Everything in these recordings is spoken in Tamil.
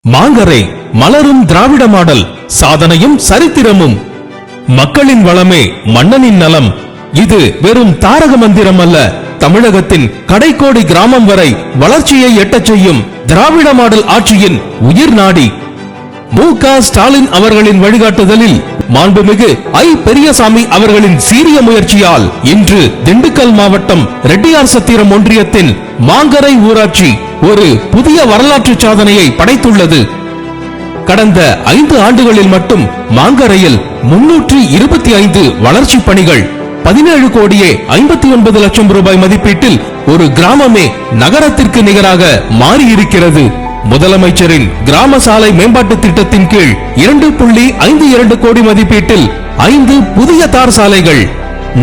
மாங்கரை மலரும் திராவிட மாடல் சாதனையும் சரித்திரமும். மக்களின் வளமே மன்னனின் நலம். இது வெறும் தாரக மந்திரம் அல்ல, தமிழகத்தின் கடைக்கோடி கிராமம் வரை வளர்ச்சியை எட்டச் செய்யும் திராவிட மாடல் ஆட்சியின் உயிர் நாடி. மு.க. ஸ்டாலின் அவர்களின் வழிகாட்டுதலில் மாண்புமிகு ஐ. பெரியசாமி அவர்களின் சீரிய முயற்சியால் இன்று திண்டுக்கல் மாவட்டம் ரெட்டியார் சத்திரம் ஒன்றியத்தின் மாங்கரை ஊராட்சி ஒரு புதிய வரலாற்று சாதனையை படைத்துள்ளது. கடந்த 5 ஆண்டுகளில் மட்டும் மாங்கரையில் 325 வளர்ச்சி பணிகள், 17 கோடியே 59 லட்சம் ரூபாய் மதிப்பீட்டில் ஒரு கிராமமே நகரத்திற்கு நிகராக மாறியிருக்கிறது. முதலமைச்சரின் கிராம சாலை மேம்பாட்டு திட்டத்தின் கீழ் 2.52 கோடி மதிப்பீட்டில் 5 புதிய தார் சாலைகள்,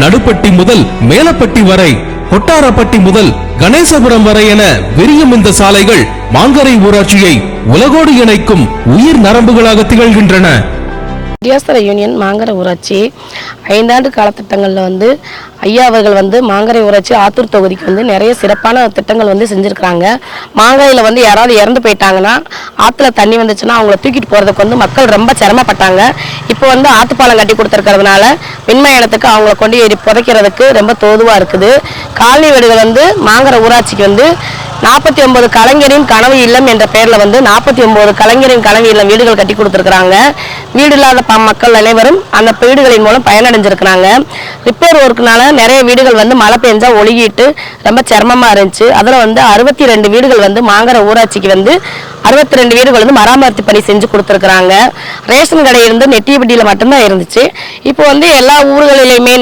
நடுப்பட்டி முதல் மேலப்பட்டி வரை, கொட்டாரப்பட்டி முதல் கணேசபுரம் வரை என விரியும் இந்த சாலைகள் மாங்கரை ஊராட்சியை உலகோடு இணைக்கும் உயிர் நரம்புகளாக திகழ்கின்றன. ரெட்டியார் யூனியன் மாங்கரை ஊராட்சி 5 ஆண்டு காலத்திட்டங்களில் ஐயா அவர்கள் மாங்கரை ஊராட்சி ஆத்தூர் தொகுதிக்கு நிறைய சிறப்பான திட்டங்கள் செஞ்சுருக்கிறாங்க. மாங்கரையில் யாராவது இறந்து போயிட்டாங்கன்னா ஆற்றுல தண்ணி வந்துச்சுன்னா அவங்கள தூக்கிட்டு போகிறதுக்கு மக்கள் ரொம்ப சிரமப்பட்டாங்க. இப்போ ஆற்றுப்பாலம் கட்டி கொடுத்துருக்கிறதுனால மின்மயானத்துக்கு அவங்கள கொண்டு புதைக்கிறதுக்கு ரொம்ப தோதுவாக இருக்குது. காலனி வீடுகள் மாங்கரை ஊராட்சிக்கு 49 கலைஞரின் கனவு இல்லம் என்ற பெயரில் 49 கலைஞரின் கனவு இல்லம் வீடுகள் கட்டி கொடுத்துருக்குறாங்க. வீடு இல்லாத மக்கள் அனைவரும் அந்த வீடுகளின் மூலம் பயனடைஞ்சிருக்கிறாங்க. ரிப்பேர் ஒர்க்குனால நிறைய வீடுகள் மழை பெஞ்சா ஒழுகிட்டு ரொம்ப சிரமமாக இருந்துச்சு. அதில் 62 வீடுகள் மாங்கரை ஊராட்சிக்கு 62 வீடுகள் மராமத்து பணி செஞ்சு கொடுத்துருக்குறாங்க. ரேஷன் கடை நெட்டியப்பட்டியில் மட்டும்தான் இருந்துச்சு. இப்போ எல்லா ஊர்களிலுமே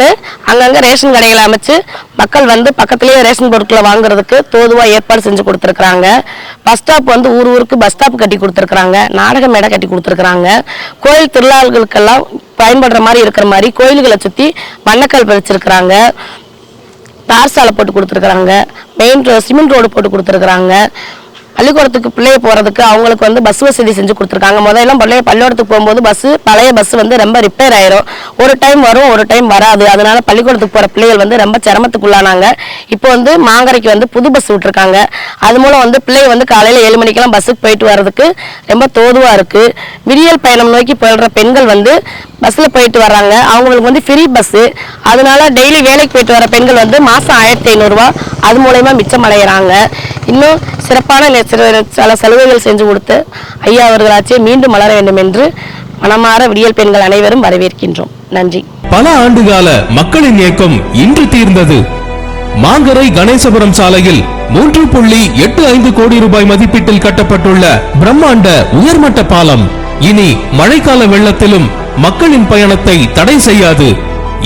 அங்கங்கே ரேஷன் கடைகளை அமைச்சு மக்கள் பக்கத்திலேயே ரேஷன் பொருட்களை வாங்குறதுக்கு தோதுவாக ஏற்பாடு செஞ்சு கொடுத்துருக்குறாங்க. பஸ் ஸ்டாப் ஊர் ஊருக்கு பஸ் ஸ்டாப் கட்டி கொடுத்துருக்குறாங்க. நாடக மேடை கட்டி கொடுத்துருக்குறாங்க. கோயில் திருவிழாக்களுக்கெல்லாம் பயன்படுற மாதிரி இருக்கிற மாதிரி கோயில்களை சுற்றி வண்ணக்கல் பதிச்சிருக்கிறாங்க. தார் சாலை போட்டு கொடுத்துருக்குறாங்க. மெயின் சிமெண்ட் ரோடு போட்டு கொடுத்துருக்குறாங்க. பள்ளிக்கூடத்துக்கு பிள்ளைய போகிறதுக்கு அவங்களுக்கு பஸ் வசதி செஞ்சு கொடுத்துருக்காங்க. முதல்ல பள்ளிக்கூடத்துக்கு போகும்போது பழைய பஸ் ரொம்ப ரிப்பேர் ஆயிரும். ஒரு டைம் வரும், ஒரு டைம் வராது. அதனால பள்ளிக்கூடத்துக்கு போகிற பிள்ளைகள் ரொம்ப சிரமத்துக்குள்ளானாங்க. இப்போ மாங்கரைக்கு புது பஸ் விட்டுருக்காங்க. அது மூலம் பிள்ளைங்க காலையில் 7 மணிக்கெல்லாம் பஸ்ஸுக்கு போயிட்டு வர்றதுக்கு ரொம்ப தோதுவாக இருக்குது. விடியல் பயணம் நோக்கி போயிடுற பெண்கள் பஸ்ஸில் போயிட்டு வர்றாங்க. அவங்களுக்கு ஃப்ரீ பஸ்ஸு. அதனால டெய்லி வேலைக்கு போயிட்டு வர பெண்கள் மாதம் 1500 ரூபா அது மூலயமா மிச்சம் அடைகிறாங்க. இன்னும் சிறப்பான சில சலுகைகள் செஞ்சு கொடுத்து ஐயா அவர்களாச்சே மீண்டும் மலர வேண்டும் என்று மனமாற விடியல் பெண்கள் அனைவரும் வரவேற்கின்றோம். நன்றி. பல ஆண்டுகால மக்களின் இயக்கம் இன்று தீர்ந்தது. மாங்கரை கணேசபுரம் சாலையில் 3.85 கோடி ரூபாய் மதிப்பீட்டில் கட்டப்பட்டுள்ள பிரம்மாண்ட உயர்மட்ட பாலம் இனி மழைக்கால வெள்ளத்திலும் மக்களின் பயணத்தை தடை செய்யாது.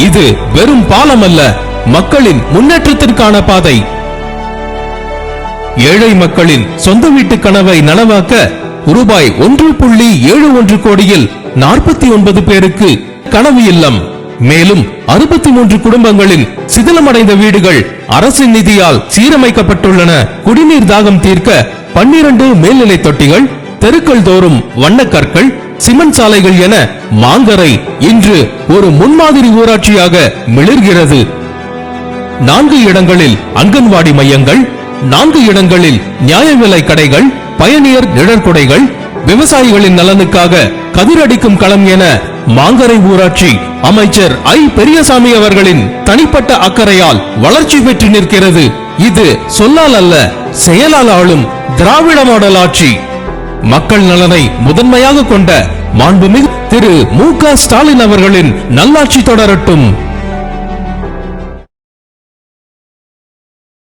இது வெறும் பாலம் அல்ல, மக்களின் முன்னேற்றத்திற்கான பாதை. ஏழை மக்களின் சொந்த வீட்டு கனவை நனவாக்க ரூபாய் 1.71 கோடியில் 49 பேருக்கு கனவு இல்லம், மேலும் 63 குடும்பங்களின் சிதிலமடைந்த வீடுகள் அரசின் நிதியால் சீரமைக்கப்பட்டுள்ளன. குடிநீர் தாகம் தீர்க்க 12 மேல்நிலை தொட்டிகள், தெருக்கள் தோறும் வண்ணக்கற்கள், சிமெண்ட் சாலைகள் என மாங்கரை இன்று ஒரு முன்மாதிரி ஊராட்சியாக மிளிர்கிறது. 4 இடங்களில் அங்கன்வாடி மையங்கள், 4 இடங்களில் நியாய விலை கடைகள், பயணியர் நிழற்குடைகள், விவசாயிகளின் நலனுக்காக கதிரடிக்கும் களம் என மாங்கரை ஊராட்சி அமைச்சர் ஐ. பெரியசாமி அவர்களின் தனிப்பட்ட அக்கறையால் வளர்ச்சி பெற்று நிற்கிறது. இது சொல்லால் அல்ல, செயலால் ஆளும் திராவிட மாடல் ஆட்சி. மக்கள் நலனை முதன்மையாக கொண்ட மாண்புமிகு திரு மு.க. ஸ்டாலின் அவர்களின் நல்லாட்சி தொடரட்டும்.